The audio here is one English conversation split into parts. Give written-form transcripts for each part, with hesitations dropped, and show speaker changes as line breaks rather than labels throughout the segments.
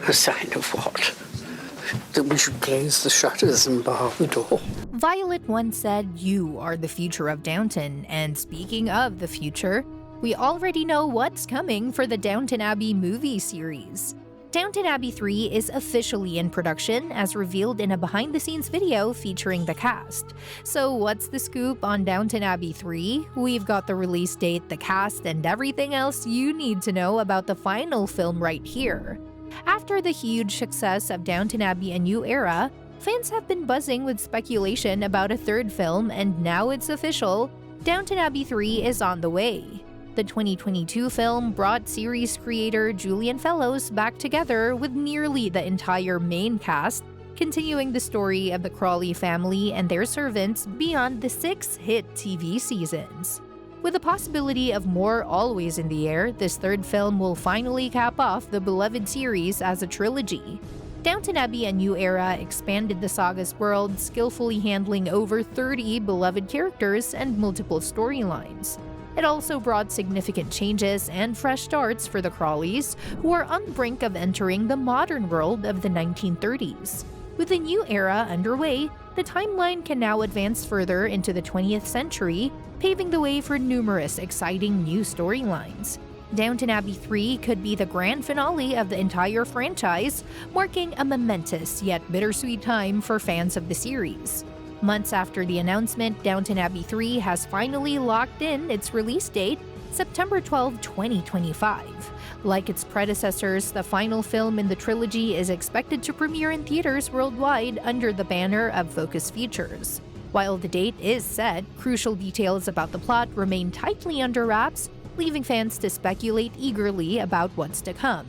A sign of what? That we should close the shutters and bar the door?
Violet once said, "You are the future of Downton," and speaking of the future, we already know what's coming for the Downton Abbey movie series. Downton Abbey 3 is officially in production, as revealed in a behind-the-scenes video featuring the cast. So what's the scoop on Downton Abbey 3? We've got the release date, the cast, and everything else you need to know about the final film right here. After the huge success of Downton Abbey: A New Era, fans have been buzzing with speculation about a third film, and now it's official. Downton Abbey 3 is on the way. The 2022 film brought series creator Julian Fellowes back together with nearly the entire main cast, continuing the story of the Crawley family and their servants beyond the 6 hit TV seasons. With the possibility of more always in the air, this third film will finally cap off the beloved series as a trilogy. Downton Abbey: A New Era expanded the saga's world, skillfully handling over 30 beloved characters and multiple storylines. It also brought significant changes and fresh starts for the Crawleys, who are on the brink of entering the modern world of the 1930s. With the new era underway, the timeline can now advance further into the 20th century, paving the way for numerous exciting new storylines. Downton Abbey 3 could be the grand finale of the entire franchise, marking a momentous yet bittersweet time for fans of the series. Months after the announcement, Downton Abbey 3 has finally locked in its release date, September 12, 2025. Like its predecessors, the final film in the trilogy is expected to premiere in theaters worldwide under the banner of Focus Features. While the date is set, crucial details about the plot remain tightly under wraps, leaving fans to speculate eagerly about what's to come.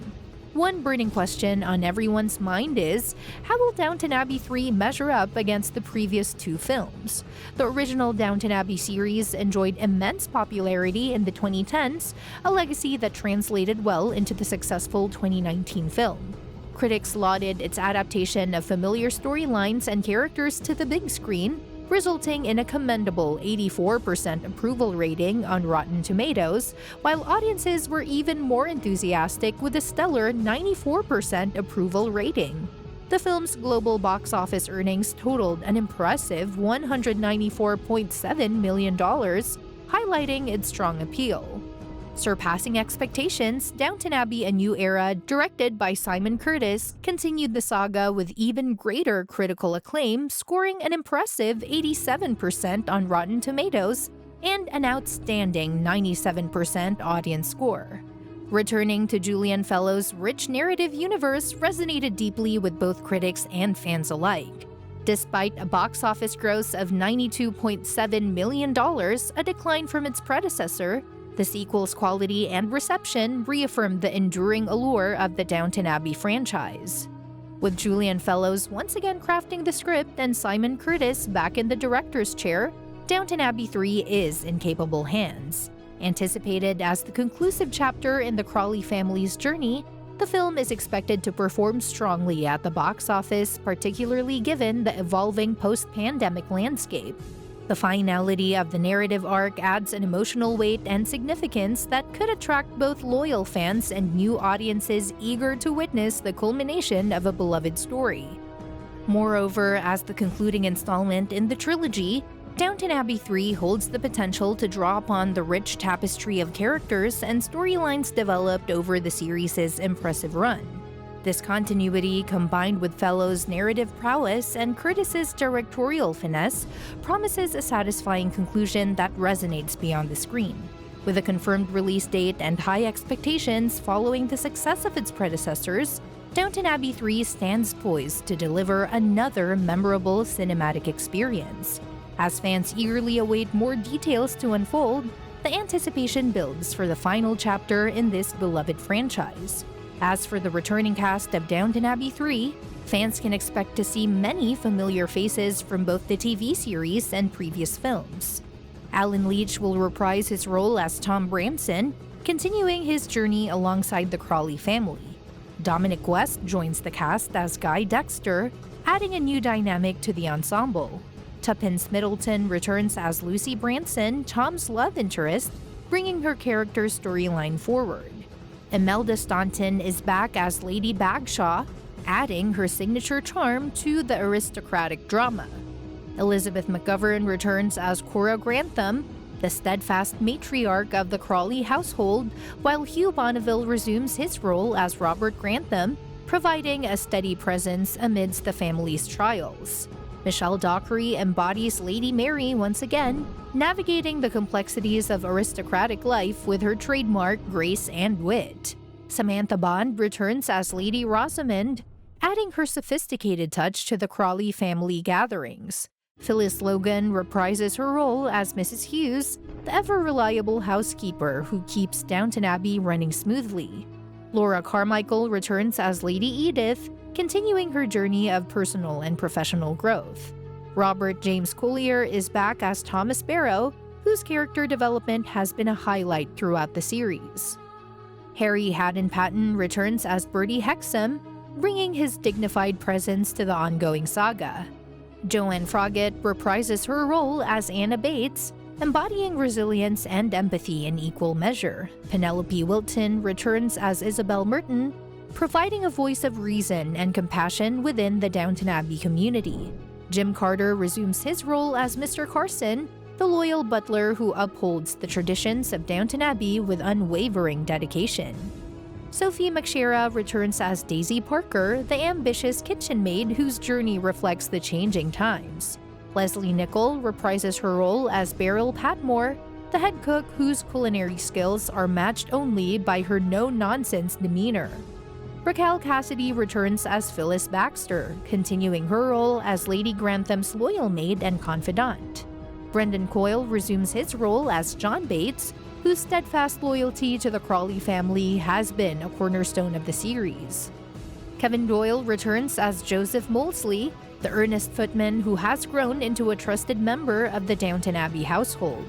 One burning question on everyone's mind is, how will Downton Abbey 3 measure up against the previous 2 films? The original Downton Abbey series enjoyed immense popularity in the 2010s, a legacy that translated well into the successful 2019 film. Critics lauded its adaptation of familiar storylines and characters to the big screen, resulting in a commendable 84% approval rating on Rotten Tomatoes, while audiences were even more enthusiastic with a stellar 94% approval rating. The film's global box office earnings totaled an impressive $194.7 million, highlighting its strong appeal. Surpassing expectations, Downton Abbey: A New Era, directed by Simon Curtis, continued the saga with even greater critical acclaim, scoring an impressive 87% on Rotten Tomatoes and an outstanding 97% audience score. Returning to Julian Fellowes' rich narrative universe resonated deeply with both critics and fans alike. Despite a box office gross of $92.7 million, a decline from its predecessor, the sequel's quality and reception reaffirmed the enduring allure of the Downton Abbey franchise. With Julian Fellowes once again crafting the script and Simon Curtis back in the director's chair, Downton Abbey 3 is in capable hands. Anticipated as the conclusive chapter in the Crawley family's journey, the film is expected to perform strongly at the box office, particularly given the evolving post-pandemic landscape. The finality of the narrative arc adds an emotional weight and significance that could attract both loyal fans and new audiences eager to witness the culmination of a beloved story. Moreover, as the concluding installment in the trilogy, Downton Abbey 3 holds the potential to draw upon the rich tapestry of characters and storylines developed over the series' impressive run. This continuity, combined with Fellowes' narrative prowess and Curtis's directorial finesse, promises a satisfying conclusion that resonates beyond the screen. With a confirmed release date and high expectations following the success of its predecessors, Downton Abbey 3 stands poised to deliver another memorable cinematic experience. As fans eagerly await more details to unfold, the anticipation builds for the final chapter in this beloved franchise. As for the returning cast of Downton Abbey 3, fans can expect to see many familiar faces from both the TV series and previous films. Alan Leach will reprise his role as Tom Bramson, continuing his journey alongside the Crawley family. Dominic West joins the cast as Guy Dexter, adding a new dynamic to the ensemble. Tuppence Middleton returns as Lucy Branson, Tom's love interest, bringing her character's storyline forward. Imelda Staunton is back as Lady Bagshaw, adding her signature charm to the aristocratic drama. Elizabeth McGovern returns as Cora Grantham, the steadfast matriarch of the Crawley household, while Hugh Bonneville resumes his role as Robert Grantham, providing a steady presence amidst the family's trials. Michelle Dockery embodies Lady Mary once again, navigating the complexities of aristocratic life with her trademark grace and wit. Samantha Bond returns as Lady Rosamond, adding her sophisticated touch to the Crawley family gatherings. Phyllis Logan reprises her role as Mrs. Hughes, the ever-reliable housekeeper who keeps Downton Abbey running smoothly. Laura Carmichael returns as Lady Edith, continuing her journey of personal and professional growth. Robert James Collier is back as Thomas Barrow, whose character development has been a highlight throughout the series. Harry Haddon Patton returns as Bertie Hexam, bringing his dignified presence to the ongoing saga. Joanne Froggatt reprises her role as Anna Bates, embodying resilience and empathy in equal measure. Penelope Wilton returns as Isabel Merton, providing a voice of reason and compassion within the Downton Abbey community. Jim Carter resumes his role as Mr. Carson, the loyal butler who upholds the traditions of Downton Abbey with unwavering dedication. Sophie McShera returns as Daisy Parker, the ambitious kitchen maid whose journey reflects the changing times. Leslie Nichol reprises her role as Beryl Patmore, the head cook whose culinary skills are matched only by her no-nonsense demeanor. Raquel Cassidy returns as Phyllis Baxter, continuing her role as Lady Grantham's loyal maid and confidant. Brendan Coyle resumes his role as John Bates, whose steadfast loyalty to the Crawley family has been a cornerstone of the series. Kevin Doyle returns as Joseph Molesley, the earnest footman who has grown into a trusted member of the Downton Abbey household.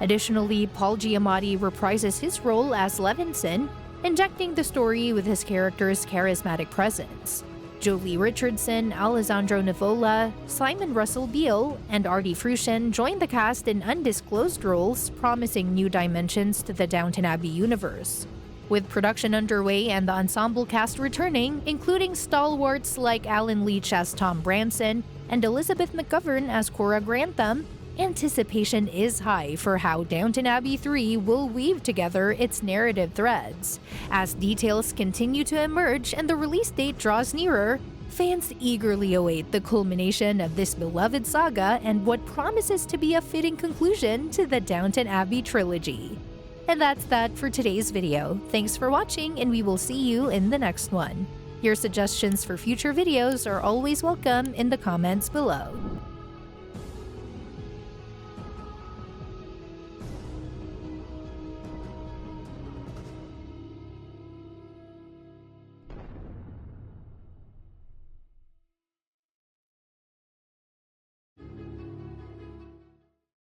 Additionally, Paul Giamatti reprises his role as Levinson, injecting the story with his character's charismatic presence. Jolie Richardson, Alessandro Nivola, Simon Russell Beale, and Artie Fruscian join the cast in undisclosed roles, promising new dimensions to the Downton Abbey universe. With production underway and the ensemble cast returning, including stalwarts like Alan Leach as Tom Branson and Elizabeth McGovern as Cora Grantham, anticipation is high for how Downton Abbey 3 will weave together its narrative threads. As details continue to emerge and the release date draws nearer, fans eagerly await the culmination of this beloved saga and what promises to be a fitting conclusion to the Downton Abbey trilogy. And that's that for today's video. Thanks for watching, and we will see you in the next one. Your suggestions for future videos are always welcome in the comments below.